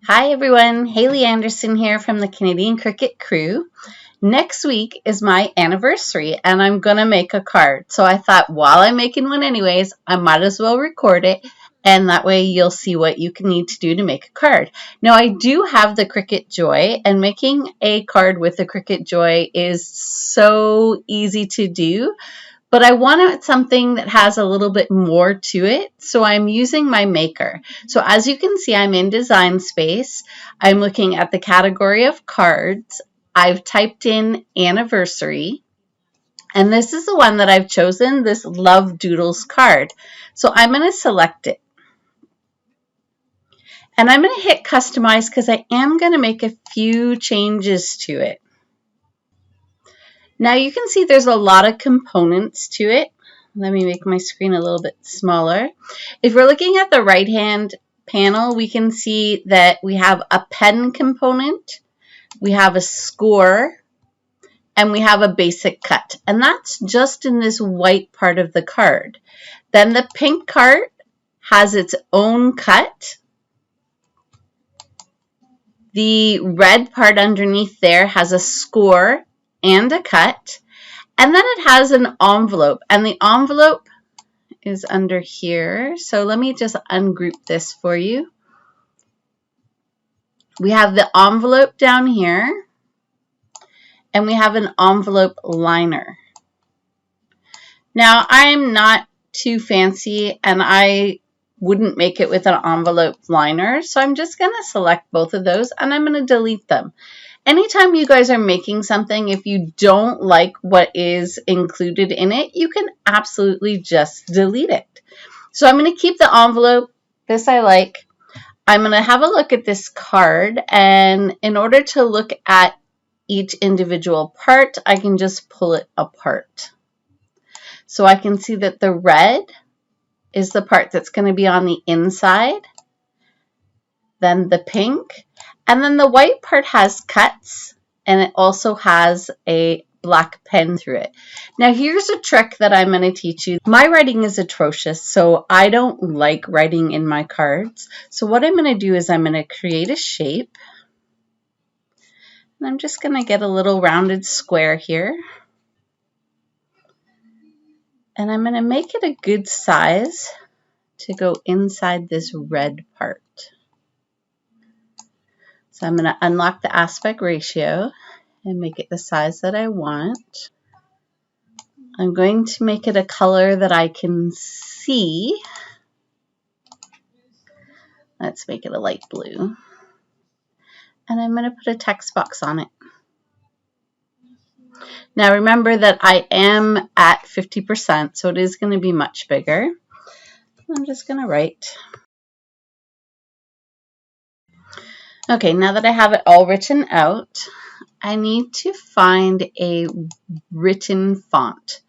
Hi everyone, Hayley Anderson here from the Canadian Cricut crew. Next week is my anniversary and I'm going to make a card. So I thought while I'm making one anyways, I might as well record it and that way you'll see what you can need to do to make a card. Now I do have the Cricut Joy and making a card with the Cricut Joy is so easy to do. But I wanted something that has a little bit more to it, so I'm using my Maker. So as you can see, I'm in Design Space. I'm looking at the category of cards. I've typed in Anniversary, and this is the one that I've chosen, this Love Doodles card. So I'm going to select it. And I'm going to hit Customize because I am going to make a few changes to it. Now you can see there's a lot of components to it. Let me make my screen a little bit smaller. If we're looking at the right-hand panel, we can see that we have a pen component, we have a score, and we have a basic cut. And that's just in this white part of the card. Then the pink card has its own cut. The red part underneath there has a score and a cut. And then it has an envelope, and the envelope is under here. So let me just ungroup this for you. We have the envelope down here, and we have an envelope liner. Now, I'm not too fancy, and I wouldn't make it with an envelope liner, so I'm just going to select both of those, and I'm going to delete them. Anytime you guys are making something, if you don't like what is included in it, you can absolutely just delete it. So I'm going to keep the envelope. This I like. I'm going to have a look at this card, and in order to look at each individual part, I can just pull it apart. So I can see that the red is the part that's going to be on the inside, then the pink, and then the white part has cuts, and it also has a black pen through it. Now here's a trick that I'm going to teach you. My writing is atrocious, so I don't like writing in my cards. So what I'm going to do is I'm going to create a shape. And I'm just going to get a little rounded square here. And I'm going to make it a good size to go inside this red part. So I'm going to unlock the aspect ratio and make it the size that I want. I'm going to make it a color that I can see. Let's make it a light blue. And I'm going to put a text box on it. Now remember that I am at 50%, so it is going to be much bigger. I'm just going to write. Okay, now that I have it all written out, I need to find a written font.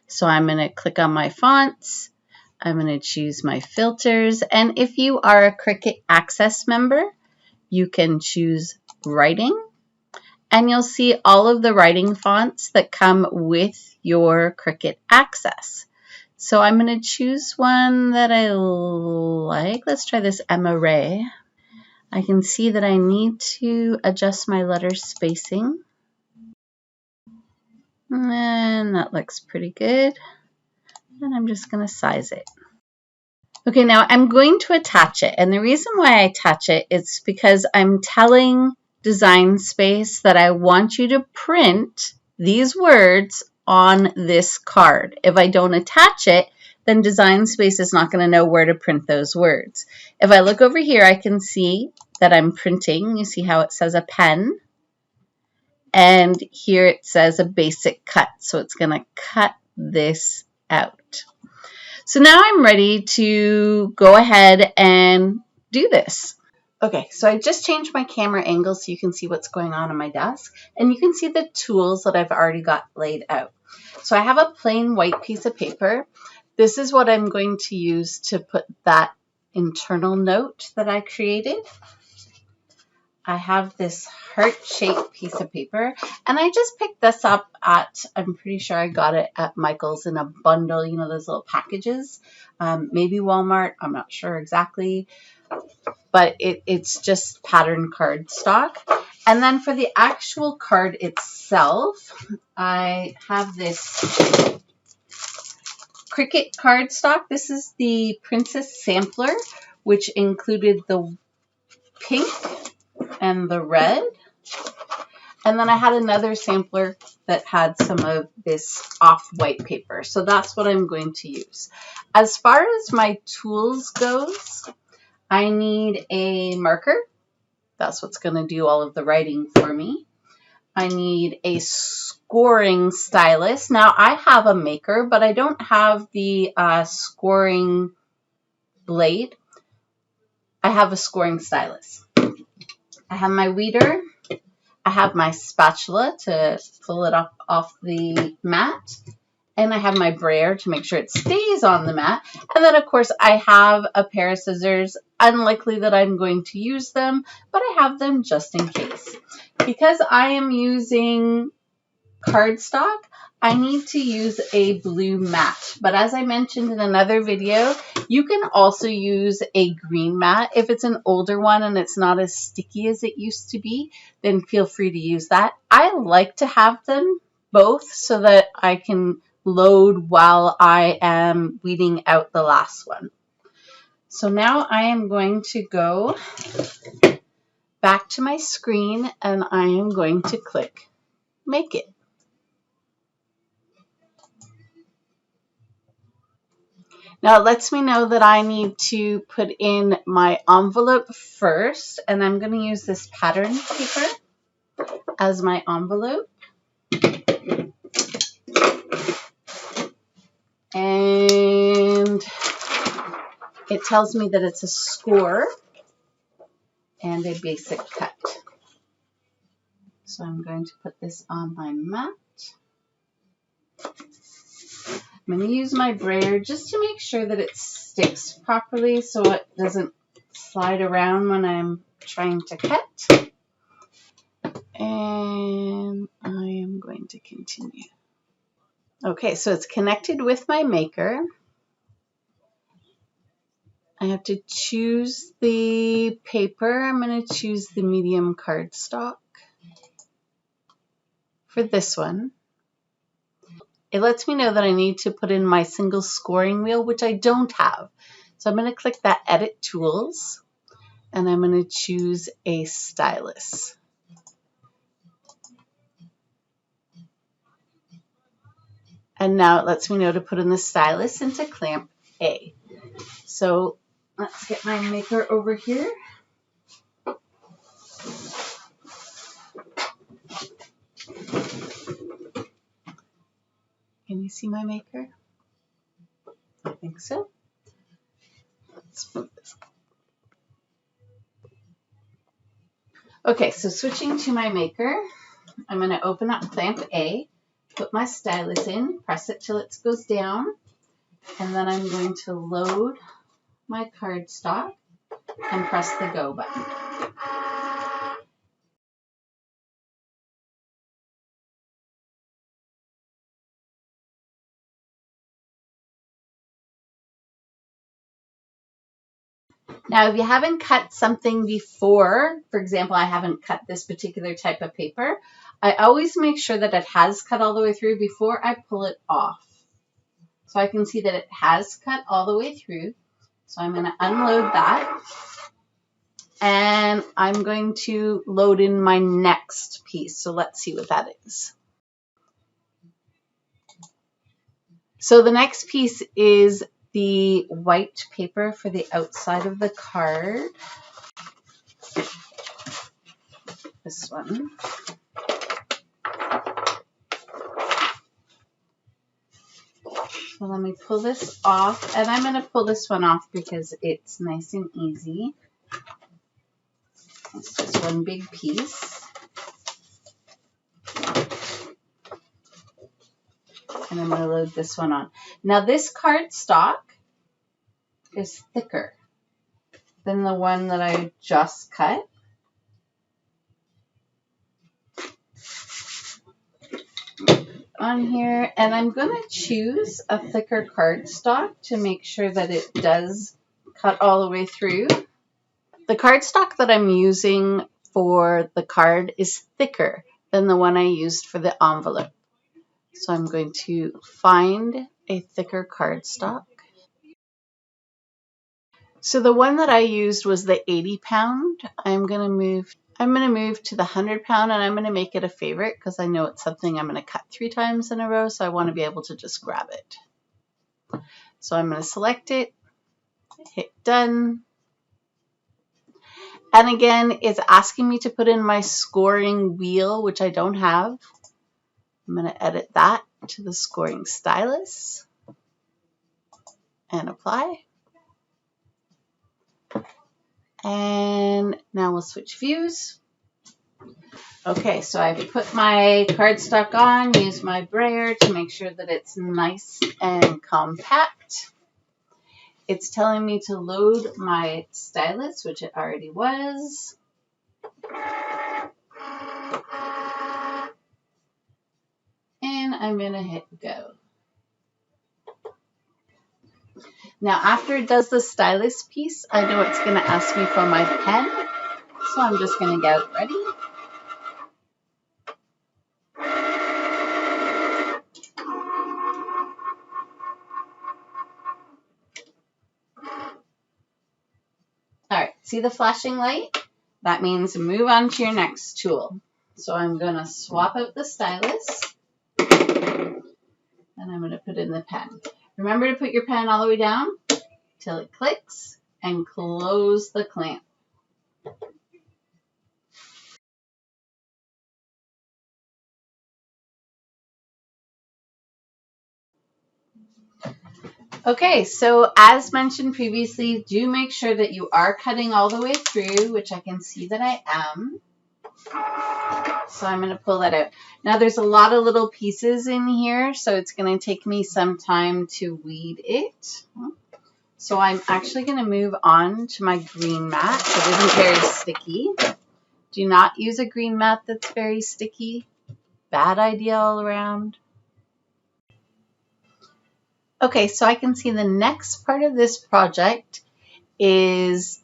So I'm going to click on my fonts. I'm going to choose my filters. And if you are a Cricut Access member, you can choose writing. And you'll see all of the writing fonts that come with your Cricut Access. So I'm going to choose one that I like. Let's try this Emma Ray. I can see that I need to adjust my letter spacing. And that looks pretty good. And I'm just going to size it. Okay, now I'm going to attach it. And the reason why I attach it is because I'm telling Design Space that I want you to print these words on this card. If I don't attach it, then Design Space is not going to know where to print those words. If I look over here, I can see that I'm printing. You see how it says a pen? And here it says a basic cut. So it's going to cut this out. So now I'm ready to go ahead and do this. Okay, so I just changed my camera angle so you can see what's going on my desk. And you can see the tools that I've already got laid out. So I have a plain white piece of paper. This is what I'm going to use to put that internal note that I created. I have this heart-shaped piece of paper, and I just picked this up at, I'm pretty sure I got it at Michael's in a bundle, you know, those little packages, maybe Walmart, I'm not sure exactly. but it's just pattern cardstock. And then for the actual card itself, I have this Cricut cardstock. This is the Princess Sampler, which included the pink and the red. And then I had another sampler that had some of this off-white paper. So that's what I'm going to use. As far as my tools goes, I need a marker. That's what's going to do all of the writing for me. I need a scoring stylus. Now, I have a Maker, but I don't have the scoring blade. I have a scoring stylus. I have my weeder. I have my spatula to pull it up off the mat. And I have my brayer to make sure it stays on the mat. And then, of course, I have a pair of scissors. Unlikely that I'm going to use them, but I have them just in case. Because I am using cardstock, I need to use a blue mat. But as I mentioned in another video, you can also use a green mat. If it's an older one and it's not as sticky as it used to be, then feel free to use that. I like to have them both so that I can load while I am weeding out the last one. So now I am going to go back to my screen and I am going to click Make It. Now it lets me know that I need to put in my envelope first, and I'm going to use this pattern paper as my envelope. And it tells me that it's a score and a basic cut. So I'm going to put this on my mat. I'm going to use my brayer just to make sure that it sticks properly so it doesn't slide around when I'm trying to cut. And I am going to continue. Okay, so it's connected with my Maker. I have to choose the paper. I'm going to choose the medium cardstock for this one. It lets me know that I need to put in my single scoring wheel, which I don't have. So I'm going to click that Edit Tools, and I'm going to choose a stylus. And now it lets me know to put in the stylus into clamp A. So let's get my Maker over here. Can you see my Maker? I think so. Let's move this. Okay, so switching to my Maker, I'm going to open up clamp A, put my stylus in, press it till it goes down, and then I'm going to load my cardstock and press the go button. Now, if you haven't cut something before, for example, I haven't cut this particular type of paper, I always make sure that it has cut all the way through before I pull it off. So I can see that it has cut all the way through. So I'm going to unload that. And I'm going to load in my next piece. So let's see what that is. So the next piece is the white paper for the outside of the card. This one. So let me pull this off, and I'm going to pull this one off because it's nice and easy. It's just one big piece. And I'm going to load this one on. Now this cardstock is thicker than the one that I just cut. On here, and I'm going to choose a thicker cardstock to make sure that it does cut all the way through. The cardstock that I'm using for the card is thicker than the one I used for the envelope. So I'm going to find a thicker cardstock. So the one that I used was the 80 pound. I'm going to move to the 100 pound, and I'm going to make it a favorite because I know it's something I'm going to cut 3 times in a row, so I want to be able to just grab it. So I'm going to select it, hit done. And again, it's asking me to put in my scoring wheel, which I don't have. I'm going to edit that to the scoring stylus and apply. And now we'll switch views. Okay, so I've put my cardstock on, use my brayer to make sure that it's nice and compact. It's telling me to load my stylus, which it already was. And I'm going to hit go. Now, after it does the stylus piece, I know it's going to ask me for my pen. So I'm just going to get ready. All right, see the flashing light? That means move on to your next tool. So I'm going to swap out the stylus, and I'm going to put in the pen. Remember to put your pen all the way down till it clicks and close the clamp. Okay, so as mentioned previously, do make sure that you are cutting all the way through, which I can see that I am. So I'm going to pull that out. Now there's a lot of little pieces in here, so it's going to take me some time to weed it. So I'm actually going to move on to my green mat that isn't very sticky. Do not use a green mat that's very sticky. Bad idea all around. Okay, so I can see the next part of this project is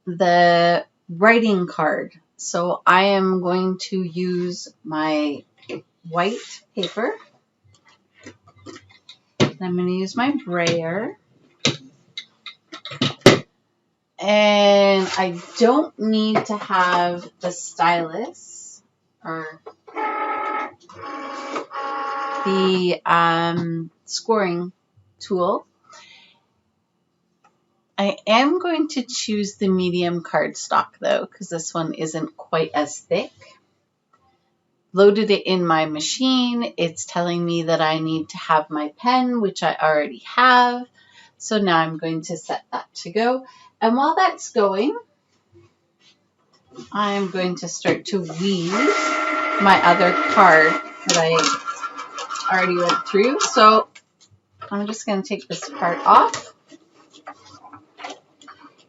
the writing card. So I am going to use my white paper. I'm going to use my brayer. And I don't need to have the stylus or the scoring tool. I am going to choose the medium cardstock though, because this one isn't quite as thick. Loaded it in my machine. It's telling me that I need to have my pen, which I already have. So now I'm going to set that to go. And while that's going, I'm going to start to weave my other card that I already went through. So I'm just going to take this part off.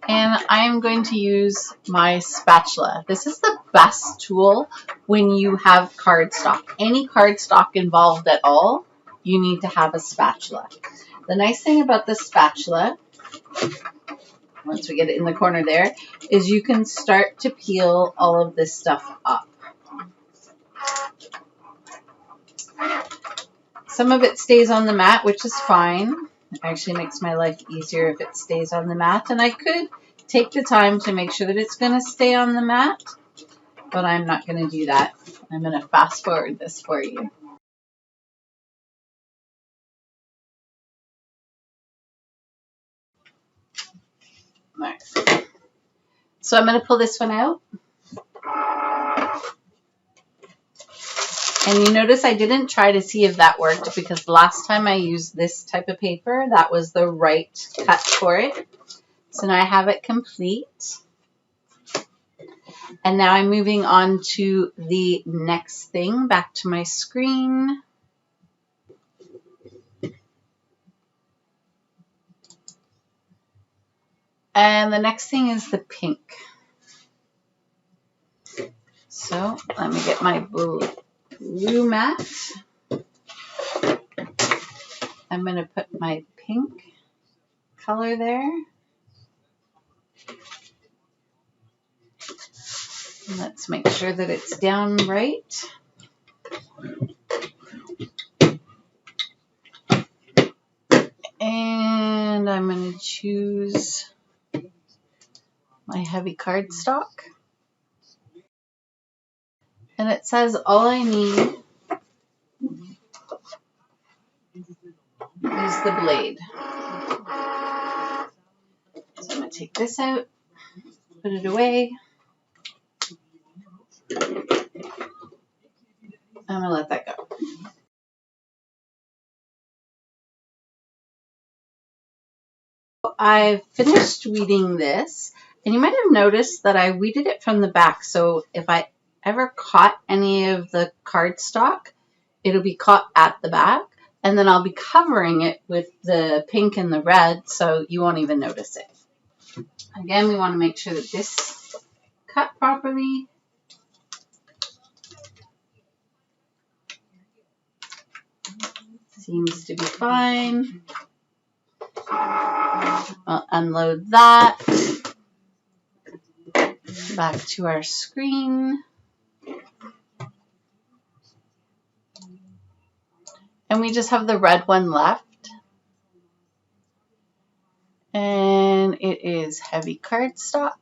And I'm going to use my spatula. This is the best tool when you have cardstock. Any cardstock involved at all, you need to have a spatula. The nice thing about the spatula, once we get it in the corner there, is you can start to peel all of this stuff up. Some of it stays on the mat, which is fine. It actually makes my life easier if it stays on the mat. And I could take the time to make sure that it's going to stay on the mat, but I'm not going to do that. I'm going to fast forward this for you. All right. So I'm going to pull this one out. And you notice I didn't try to see if that worked because last time I used this type of paper, that was the right cut for it. So now I have it complete. And now I'm moving on to the next thing, back to my screen. And the next thing is the pink. So let me get my blue mat. I'm going to put my pink color there. Let's make sure that it's down right. And I'm going to choose my heavy cardstock. And it says all I need is the blade. So I'm going to take this out, put it away. I'm going to let that go. I've finished weeding this, and you might have noticed that I weeded it from the back. So if I ever caught any of the cardstock, it'll be caught at the back, and then I'll be covering it with the pink and the red, so you won't even notice it. Again, we want to make sure that this cut properly. Seems to be fine. I'll unload that. Back to our screen. And we just have the red one left. And it is heavy cardstock.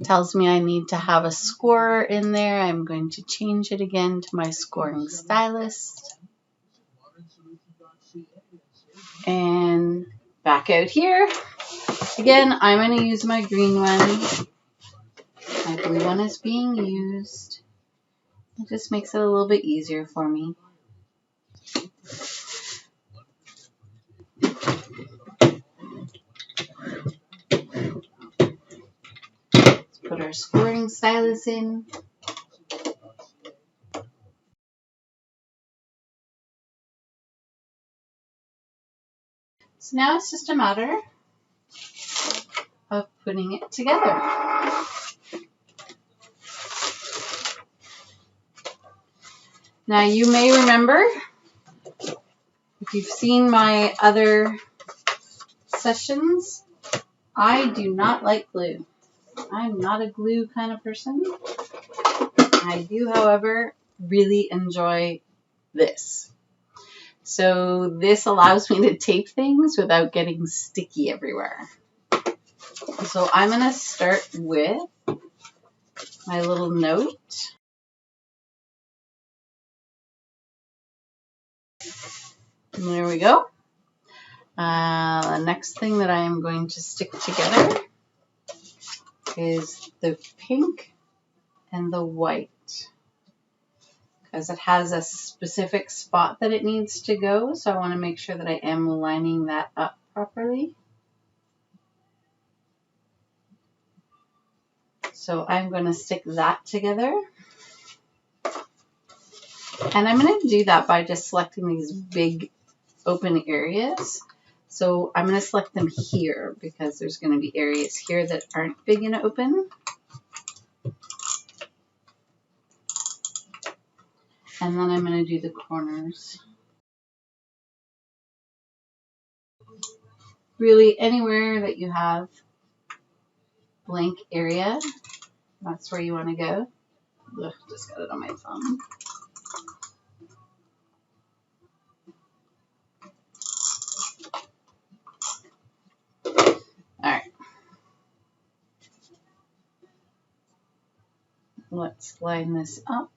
Tells me I need to have a scorer in there. I'm going to change it again to my scoring stylus. And back out here. Again, I'm going to use my green one. My blue one is being used. It just makes it a little bit easier for me. Let's put our scoring stylus in. So now it's just a matter of putting it together. Now you may remember, if you've seen my other sessions, I do not like glue. I'm not a glue kind of person. I do, however, really enjoy this. So this allows me to tape things without getting sticky everywhere. So I'm going to start with my little note. And there we go. The next thing that I am going to stick together is the pink and the white, because it has a specific spot that it needs to go. So I want to make sure that I am lining that up properly. So I'm going to stick that together. And I'm going to do that by just selecting these big open areas. So I'm going to select them here because there's going to be areas here that aren't big and open. And then I'm going to do the corners. Really, anywhere that you have blank area, that's where you want to go. Ugh, just got it on my thumb. All right. Let's line this up.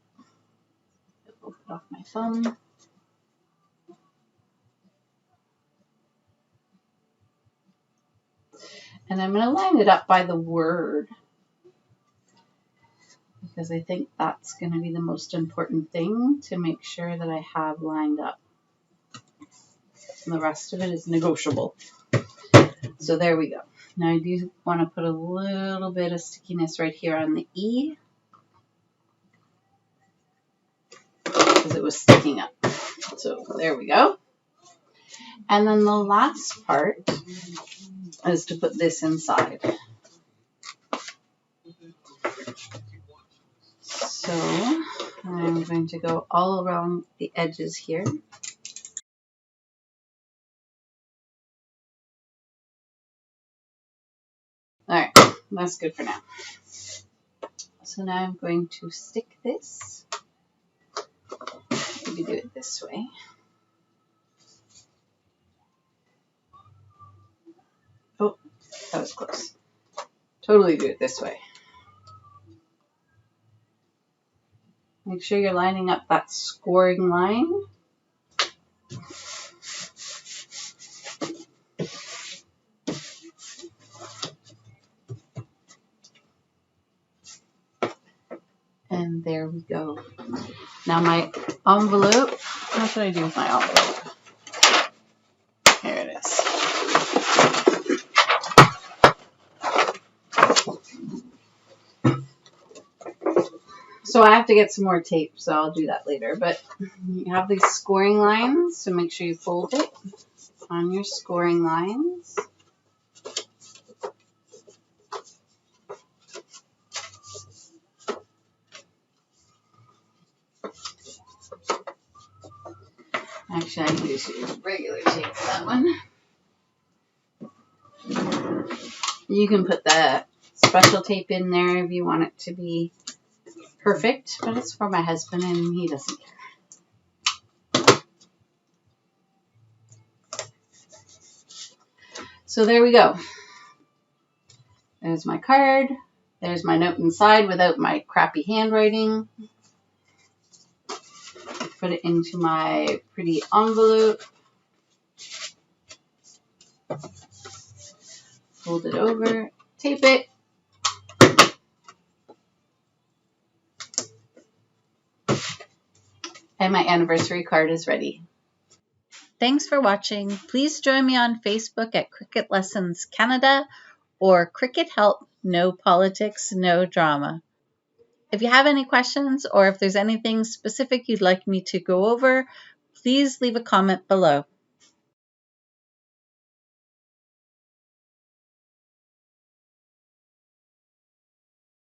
I'll put off my thumb. And I'm going to line it up by the word, because I think that's going to be the most important thing to make sure that I have lined up. And the rest of it is negotiable. So there we go. Now I do want to put a little bit of stickiness right here on the E, because it was sticking up. So there we go. And then the last part is to put this inside. So I'm going to go all around the edges here. All right, that's good for now. So now I'm going to stick this. Maybe do it this way. Oh, that was close. Totally do it this way. Make sure you're lining up that scoring line. And there we go. Now my envelope, what should I do with my envelope? Here it is. So I have to get some more tape, so I'll do that later. But you have these scoring lines, so make sure you fold it on your scoring lines. Actually, I can just use regular tape for that one. You can put the special tape in there if you want it to be perfect, but it's for my husband and he doesn't care. So there we go. There's my card. There's my note inside without my crappy handwriting. Put it into my pretty envelope. Fold it over, tape it. And my anniversary card is ready. Thanks for watching. Please join me on Facebook at Cricut Lessons Canada or Cricut Help, no politics, no drama. If you have any questions or if there's anything specific you'd like me to go over, please leave a comment below.